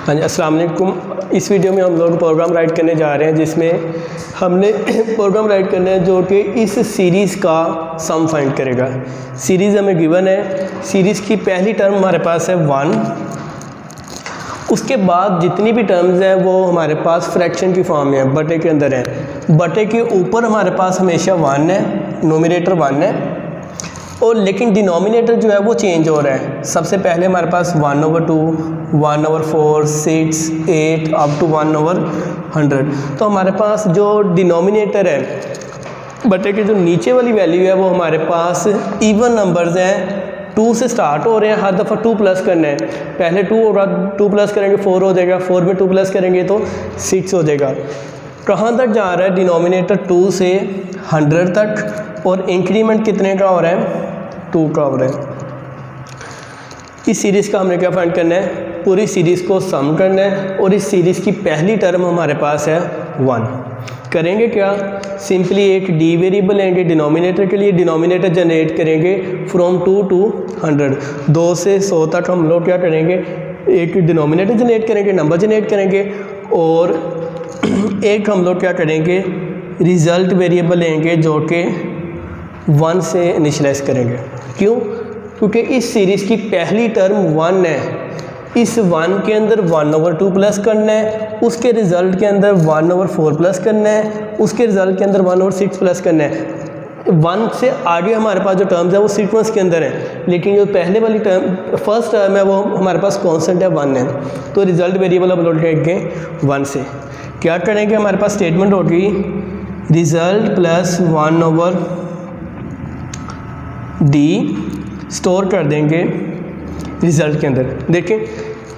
हाँ जी, अस्सलाम वालेकुम। इस वीडियो में हम लोग प्रोग्राम राइट करने जा रहे हैं जिसमें हमने प्रोग्राम राइट करना है जो कि इस सीरीज़ का सम फाइंड करेगा। सीरीज़ हमें गिवन है, सीरीज़ की पहली टर्म हमारे पास है 1, उसके बाद जितनी भी टर्म्स हैं वो हमारे पास फ्रैक्शन की फॉर्म में है, बटे के अंदर है। बटे के ऊपर हमारे पास हमेशा 1 है, नोमिनेटर 1 है, और लेकिन डिनोमिनेटर जो है वो चेंज हो रहा है। सबसे पहले हमारे पास 1/2, 1/4, 6, 8 अप टू 1/100। तो हमारे पास जो डिनोमिनेटर है बटे के जो नीचे वाली वैल्यू है वो हमारे पास इवन नंबर्स हैं, 2 से स्टार्ट हो रहे हैं। हर दफ़ा 2 प्लस करना है, पहले 2 होगा, 2 प्लस करेंगे 4 हो जाएगा, 4 में 2 प्लस करेंगे तो 6 हो जाएगा। कहाँ तक जा रहा है डिनोमिनेटर 2 से 100 तक, और इंक्रीमेंट कितने का हो रहा है, 2 का हो रहा है। इस सीरीज़ का हमने क्या फाइंड करना है, पूरी सीरीज़ को सम करना है, और इस सीरीज़ की पहली टर्म हमारे पास है 1। करेंगे क्या, सिंपली एक डी वेरिएबल लेंगे डिनोमिनेटर के लिए, डिनोमिनेटर जनरेट करेंगे फ्रॉम 2 to 100, 2 से 100 तक हम लोग क्या करेंगे, एक डिनोमिनेटर जनरेट करेंगे, नंबर जनरेट करेंगे, और एक हम लोग क्या करेंगे, रिज़ल्ट वेरिएबल लेंगे जो कि 1 से इनिशियलाइज करेंगे। क्यों, क्योंकि इस सीरीज़ की पहली टर्म 1 है, इस 1 के अंदर 1/2 प्लस करना है, उसके रिज़ल्ट के अंदर 1/4 प्लस करना है, उसके रिज़ल्ट के अंदर 1/6 प्लस करना है। 1 से आगे हमारे पास जो टर्म्स है वो सीक्वेंस के अंदर है, लेकिन जो पहले वाली टर्म फर्स्ट टर्म है वो हमारे पास कॉन्स्टेंट है 1 है। तो रिज़ल्ट वेरिएबल अब लोड करेंगे 1 से। क्या करेंगे, हमारे पास स्टेटमेंट होगी रिज़ल्ट प्लस 1/d स्टोर कर देंगे रिज़ल्ट के अंदर। देखें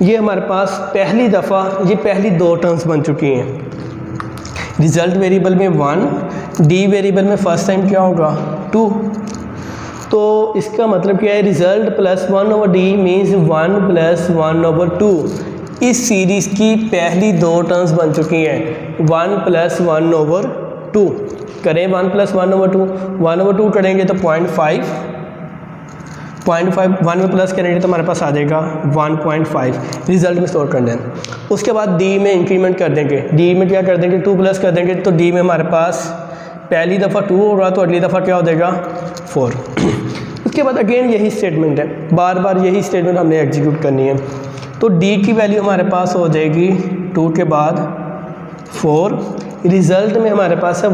ये हमारे पास पहली दफ़ा ये पहली 2 टर्म्स बन चुकी हैं। रिज़ल्ट वेरिएबल में 1, डी वेरिएबल में फ़र्स्ट टाइम क्या होगा 2। तो इसका मतलब क्या है, result plus 1/d means 1 plus 1/2। इस सीरीज़ की पहली 2 टर्म्स बन चुकी हैं, 1 प्लस 1/2। करें 1 प्लस 1/2, 1/2 करेंगे तो 0.5, 1 में प्लस करेंगे तो हमारे पास आ जाएगा 1.5, रिज़ल्ट में स्टोर कर दें। उसके बाद डी में इंक्रीमेंट कर देंगे, डी में क्या कर देंगे 2 प्लस कर देंगे, तो डी में हमारे पास पहली दफ़ा 2 होगा तो अगली दफ़ा क्या हो जाएगा 4। उसके बाद अगेन यही स्टेटमेंट है, बार बार यही स्टेटमेंट हमने एग्जीक्यूट करनी है। तो डी की वैल्यू हमारे पास हो जाएगी 2 के बाद 4, रिज़ल्ट में हमारे पास है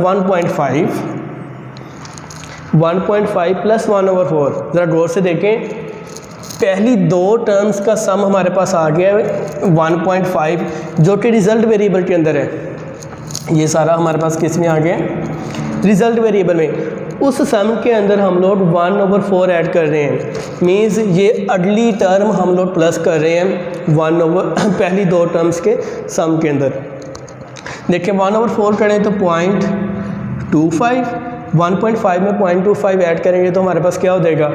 1.5 प्लस 1/4। ज़रा गौर से देखें, पहली 2 टर्म्स का सम हमारे पास आ गया है 1.5 जो कि रिज़ल्ट वेरिएबल के अंदर है। ये सारा हमारे पास किस में आ गया, रिज़ल्ट वेरिएबल में। उस सम के अंदर हम लोग 1/4 ऐड कर रहे हैं, मीन्स ये अगली टर्म हम लोग प्लस कर रहे हैं पहली 2 टर्म्स के सम के अंदर। देखिए 1/4 करें तो 0.25, 1.5 में 0.25 ऐड करेंगे तो हमारे पास क्या हो जाएगा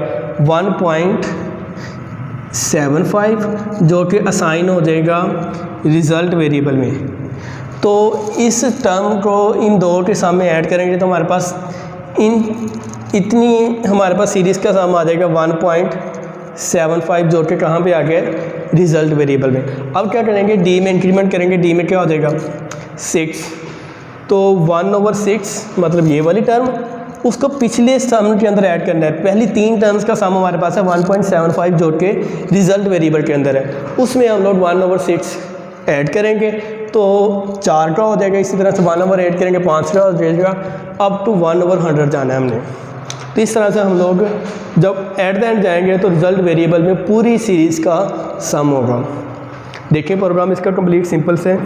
1.75 जो कि असाइन हो जाएगा रिज़ल्ट वेरिएबल में। तो इस टर्म को इन 2 के सामने ऐड करेंगे तो हमारे पास इतनी हमारे पास सीरीज़ का सम आ जाएगा 1.75 जो कि कहाँ पे आ गया रिज़ल्ट वेरिएबल में। अब क्या करेंगे, डी में इंक्रीमेंट करेंगे, डी में क्या हो जाएगा 6, तो 1/6 मतलब ये वाली टर्म, उसको पिछले सम के अंदर ऐड करना है। पहली 3 टर्म्स का सम हमारे पास है 1.75 जो कि रिज़ल्ट वेरिएबल के अंदर है, उसमें हम लोग 1/6 ऐड करेंगे तो 4 का हो जाएगा। इसी तरह से 1/8 करेंगे 5 का हो जाएगा, अप टू 1/100 जाना है हमने। तो इस तरह से हम लोग जब एट द एंड जाएंगे तो रिज़ल्ट वेरिएबल में पूरी सीरीज़ का सम होगा। देखिए प्रोग्राम इसका कंप्लीट सिंपल से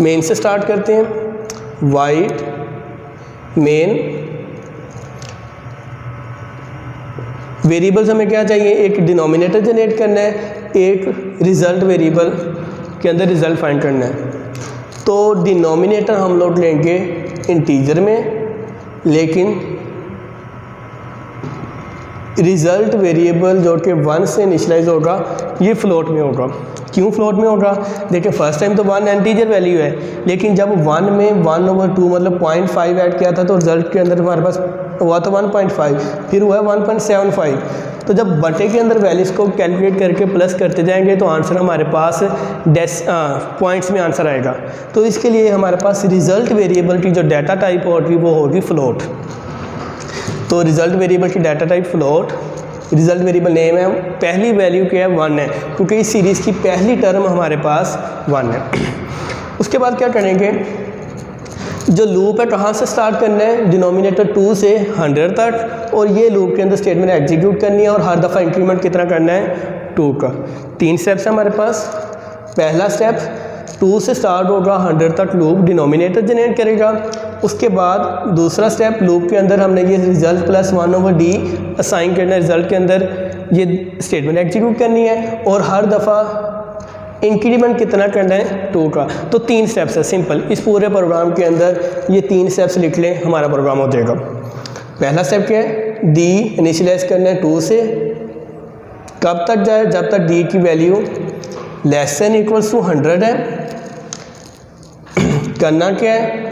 मेन से स्टार्ट करते हैं। वाइड मेन वेरिएबल्स हमें क्या चाहिए, एक डिनोमिनेटर जनरेट करना है, एक रिज़ल्ट वेरिएबल के अंदर रिज़ल्ट फाइंड करना है। तो डिनोमिनेटर हम लोग लेंगे इंटीजर में, लेकिन रिज़ल्ट वेरिएबल जो कि 1 से इनिशलाइज होगा ये फ्लोट में होगा। क्यों फ्लोट में होगा? देखिए फर्स्ट टाइम तो 1 एंटीजर वैल्यू है, लेकिन जब 1 में 1/2 मतलब 0.5 ऐड किया था तो रिजल्ट के अंदर हमारे पास हुआ तो 1.5, फिर हुआ 1.75। तो जब बटे के अंदर वैल्यूज़ को कैलकुलेट करके प्लस करते जाएंगे तो आंसर हमारे पास पॉइंट्स में आंसर आएगा। तो इसके लिए हमारे पास रिज़ल्ट वेरिएबल की जो डाटा टाइप होगी वो होगी फ्लोट। तो रिज़ल्ट वेरिएबल की data type float, result variable name है, पहली वैल्यू क्या है 1 है, क्योंकि इस सीरीज़ की पहली टर्म हमारे पास 1 है। उसके बाद क्या करेंगे, जो लूप है कहाँ से स्टार्ट करना है, डिनोमिनेटर 2 से 100 तक, और ये लूप के अंदर स्टेटमेंट एग्जीक्यूट करनी है और हर दफ़ा इंक्रीमेंट कितना करना है 2 का। 3 स्टेप्स है हमारे पास। पहला स्टेप 2 से स्टार्ट होगा, 100 तक लूप डिनोमिनेटर जनरेट करेगा। उसके बाद दूसरा स्टेप लूप के अंदर हमने ये रिजल्ट प्लस 1/d असाइन करना है, रिजल्ट के अंदर ये स्टेटमेंट एग्जीक्यूट करनी है और हर दफ़ा इंक्रीमेंट कितना करना है 2 का। तो 3 स्टेप्स है सिंपल। इस पूरे प्रोग्राम के अंदर ये 3 स्टेप्स लिख लें, हमारा प्रोग्राम हो जाएगा। पहला स्टेप क्या है, डी इनिशियलाइज करना है 2 से, कब तक जाए, जब तक डी की value less than equals to 100 है। करना क्या है,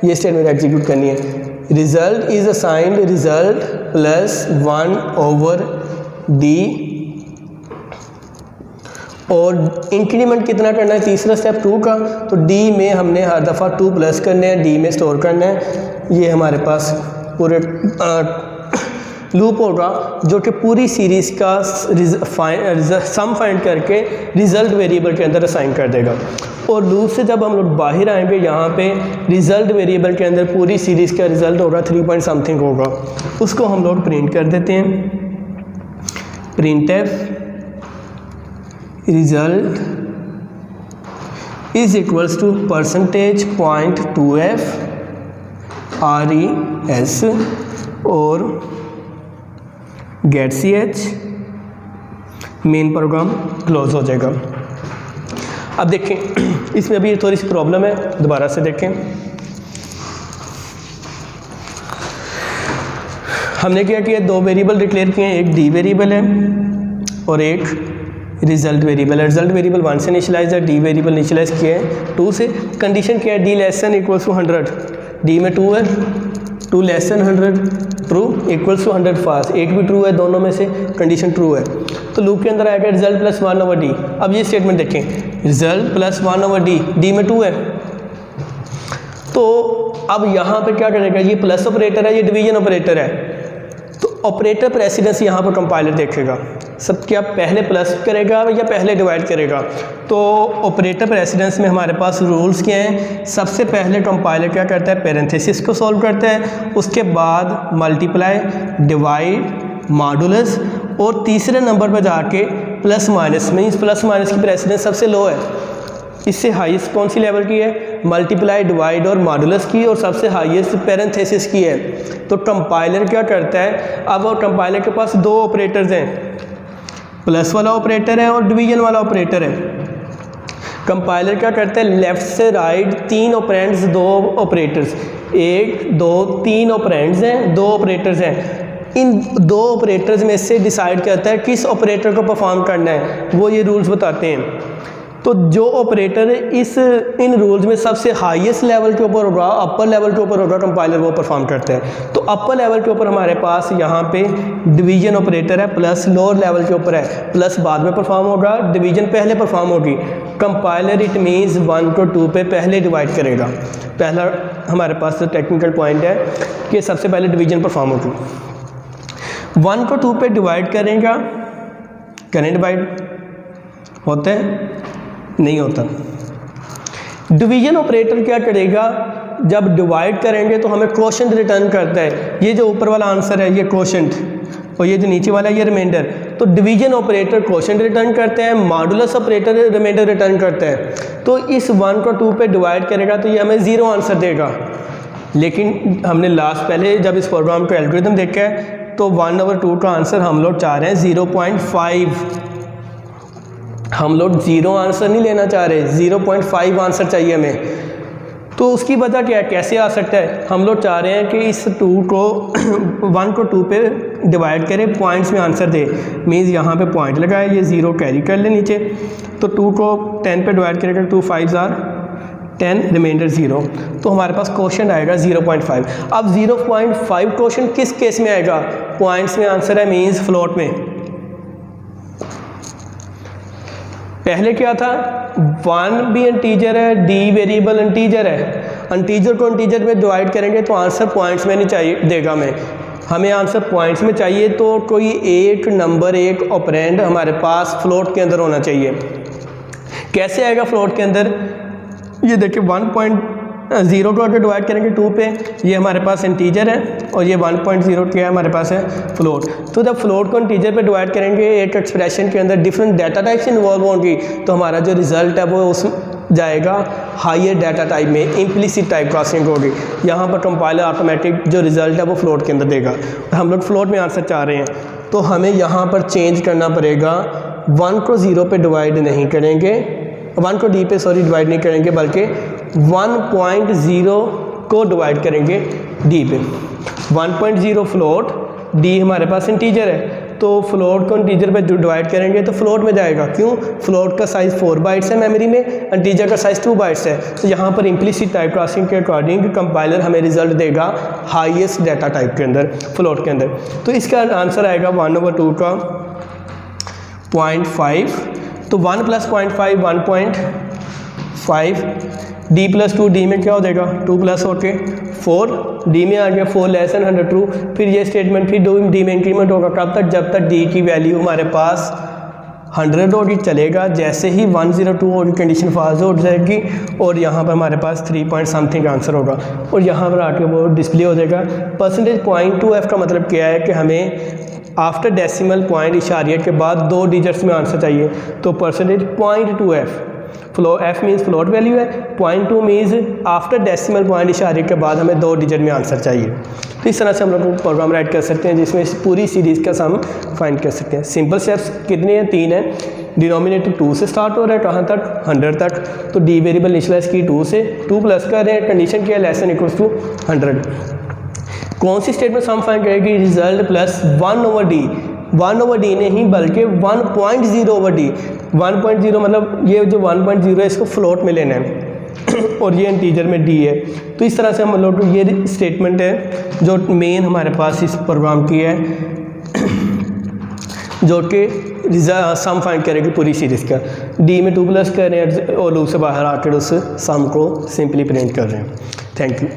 ये स्टेटमेंट एग्जीक्यूट करनी है, result is assigned result plus 1/d, और इंक्रीमेंट कितना करना है, तीसरा स्टेप 2 का। तो d में हमने हर दफ़ा 2 प्लस करने हैं, d में स्टोर करना है। ये हमारे पास पूरे लूप होगा जो कि पूरी सीरीज़ का सम फाइंड करके रिज़ल्ट वेरिएबल के अंदर असाइन कर देगा। और लूप से जब हम लोग बाहर आएंगे, यहाँ पे रिज़ल्ट वेरिएबल के अंदर पूरी सीरीज़ का रिज़ल्ट होगा 3 पॉइंट समथिंग होगा, उसको हम लोग प्रिंट कर देते हैं। Printf result is equals to %.2f res और get ch, main program close हो जाएगा। अब देखें इसमें अभी थोड़ी सी प्रॉब्लम है, दोबारा से देखें। हमने क्या किया, 2 वेरिएबल डिक्लेयर किए हैं, एक डी वेरिएबल है और एक रिजल्ट वेरिएबल है। रिजल्ट वेरिएबल 1 से इनिशियलाइज है, डी वेरिएबल इनिशियलाइज किया है 2 से। कंडीशन क्या है, D less than equals to 100, D में 2 है, 2 less than 100 true, equals to 100 फास्ट, एक भी ट्रू है, दोनों में से कंडीशन ट्रू है। तो लूप के अंदर आएगा रिजल्ट प्लस 1/d। अब ये स्टेटमेंट देखें, रिजल्ट प्लस 1/d, डी में 2 है। तो अब यहाँ पे क्या करेगा, ये प्लस ऑपरेटर है, ये डिवीजन ऑपरेटर है, तो ऑपरेटर प्रेसिडेंस यहाँ पर कंपाइलर देखेगा, सब क्या पहले प्लस करेगा या पहले डिवाइड करेगा। तो ऑपरेटर प्रेसिडेंस में हमारे पास रूल्स क्या हैं, सबसे पहले कंपाइलर क्या करता है, पैरेंथेसिस को सॉल्व करता है, उसके बाद मल्टीप्लाई, डिवाइड, मॉडुलस, और तीसरे नंबर पर जाके plus minus. Means plus minus की प्रेसिडेंस सबसे लो है, इससे हाईएस्ट कौन सी लेवल की है, मल्टीप्लाई, डिवाइड और मॉडुलस की, और सबसे हाईएस्ट पैरेंथेसिस की है। तो कंपाइलर क्या करता है, अब और कंपाइलर के पास 2 ऑपरेटर्स हैं, प्लस वाला ऑपरेटर है और डिवीजन वाला ऑपरेटर है। कंपाइलर क्या करता है, लेफ़्ट से राइट 3 ऑपरेंड्स, 2 ऑपरेटर्स, 1 2 3 ऑपरेंड्स हैं, 2 ऑपरेटर्स हैं। इन 2 ऑपरेटर्स में से डिसाइड करता है किस ऑपरेटर को परफॉर्म करना है, वो ये रूल्स बताते हैं। तो जो ऑपरेटर इन रूल्स में सबसे हाईएस्ट लेवल के ऊपर होगा, अपर लेवल के ऊपर होगा, कंपाइलर वो परफॉर्म करता है। तो अपर लेवल के ऊपर हमारे पास यहाँ पे डिवीजन ऑपरेटर है, प्लस लोअर लेवल के ऊपर है, प्लस बाद में परफॉर्म होगा, डिवीजन पहले परफॉर्म होगी। कंपाइलर इट मीन्स 1 को 2 पे पहले डिवाइड करेगा। पहला हमारे पास टेक्निकल पॉइंट है कि सबसे पहले डिवीजन परफॉर्म होगी। 1 को 2 पे डिवाइड करेगा, करें डिवाइड, होता है नहीं होता। डिवीजन ऑपरेटर क्या करेगा, जब डिवाइड करेंगे तो हमें क्वोशंट रिटर्न करता है। ये जो ऊपर वाला आंसर है ये क्वोशंट, और ये जो नीचे वाला है ये रिमाइंडर। तो डिवीजन ऑपरेटर क्वोशंट रिटर्न करते हैं, मॉडुलस ऑपरेटर रिमाइंडर रिटर्न करता है। तो इस 1 को 2 पे डिवाइड करेगा तो ये हमें 0 आंसर देगा। लेकिन हमने पहले जब इस प्रोग्राम का एल्गोरिथम देखा है तो 1/2 का आंसर हम लोग चाह रहे हैं 0.5। हम लोग 0 आंसर नहीं लेना चाह रहे, 0.5 आंसर चाहिए हमें। तो उसकी वजह क्या है, कैसे आ सकता है? हम लोग चाह रहे हैं कि इस 2 को 1 को 2 पे डिवाइड करें, पॉइंट्स में आंसर दे, मीन्स यहाँ पे पॉइंट लगाए, ये 0 कैरी कर ले नीचे, तो 2 को 10 पे डिवाइड करेंगे, 2 5 आर 10, रिमाइंडर 0, तो हमारे पास क्वेश्चन आएगा 0.5। अब 0.5 क्वेश्चन किस केस में आएगा? पॉइंट्स में आंसर है, मीन्स फ्लोट में। पहले क्या था, 1 भी इंटीजर है, d वेरिएबल इंटीजर है, इंटीजर को इंटीजर में डिवाइड करेंगे तो आंसर पॉइंट्स में नहीं चाहिए देगा हमें आंसर पॉइंट्स में चाहिए, तो कोई एक नंबर, एक ऑपरेंड हमारे पास फ्लोट के अंदर होना चाहिए। कैसे आएगा फ्लोट के अंदर? ये देखिए 1.0 को अगर डिवाइड करेंगे 2 पे, ये हमारे पास इंटीजर है और ये 1.0 क्या है हमारे पास है, फ्लोट। तो जब फ्लोट को इंटीजर पे डिवाइड करेंगे, एक एक्सप्रेशन के अंदर डिफरेंट डाटा टाइप्स इन्वॉल्व होंगी, तो हमारा जो रिजल्ट है वो उस जाएगा हायर डाटा टाइप में, इम्प्लिसिट टाइप कास्टिंग होगी। यहाँ पर कंपाइलर ऑटोमेटिक जो रिजल्ट है वो फ्लोट के अंदर देगा। हम लोग फ्लोट में आंसर चाह रहे हैं, तो हमें यहाँ पर चेंज करना पड़ेगा, 1 को 0 पे डिवाइड नहीं करेंगे, 1 को d पे डिवाइड नहीं करेंगे, बल्कि 1.0 को डिवाइड करेंगे d पे। 1.0 फ्लोट, d हमारे पास इंटीजर है, तो फ्लोट को इंटीजर पे डिवाइड करेंगे तो फ्लोट में जाएगा। क्यों? फ्लोट का साइज़ 4 बाइट्स है मेमोरी में, इंटीजर का साइज़ 2 बाइट्स है, तो यहाँ पर इम्प्लिसिट टाइप कास्टिंग के अकॉर्डिंग कंपाइलर हमें रिजल्ट देगा हाईएस्ट डाटा टाइप के अंदर, फ्लोट के अंदर। तो इसका आंसर आएगा 1/2 का 0.5, तो 1 + 0.5 1.5, d + 2, d में क्या हो जाएगा 2 + होके 4, d में आ गया 4 < 102। फिर ये स्टेटमेंट फिर d में इंक्रीमेंट होगा कब तक? जब तक d की वैल्यू हमारे पास 100 होगी, चलेगा। जैसे ही 102 होगी कंडीशन फॉल्स हो जाएगी और यहाँ पर हमारे पास 3 पॉइंट समथिंग आंसर होगा और यहाँ पर आके वो डिस्प्ले हो जाएगा। %.2f का मतलब क्या है कि हमें आफ्टर डेसिमल पॉइंट इशारिया के बाद 2 डिजिट्स में आंसर चाहिए, तो %.2f, f means float value है, 0.2 मीन्स आफ्टर डेसिमल पॉइंट इशारिया के बाद हमें 2 डिजिट में आंसर चाहिए। तो इस तरह से हम लोग प्रोग्राम राइट कर सकते हैं जिसमें इस पूरी सीरीज़ का सम फाइंड कर सकते हैं। सिंपल स्टेप्स कितने हैं? 3 हैं। डिनोमिनेटर 2 से स्टार्ट हो रहा है, कहाँ तक? 100 तक, तो d वेरिएबल इनिशियलाइज की 2 से, 2 प्लस कर रहे हैं, कंडीशन क्या है, <= 100। कौन सी स्टेटमेंट सम फाइंड करेगी? रिजल्ट प्लस 1/d, 1/d नहीं बल्कि 1.0/d। 1.0 मतलब ये जो 1.0 है इसको फ्लोट में लेना है और ये इंटीजर में d है। तो इस तरह से हम लोग ये स्टेटमेंट है जो मेन हमारे पास इस प्रोग्राम की है, जो कि सम फाइंड करेगी पूरी सीरीज़ का। d में 2 प्लस कर रहे हैं और लूप से बाहर आकर उस सम को सिंपली प्रिंट कर रहे हैं। Thank you.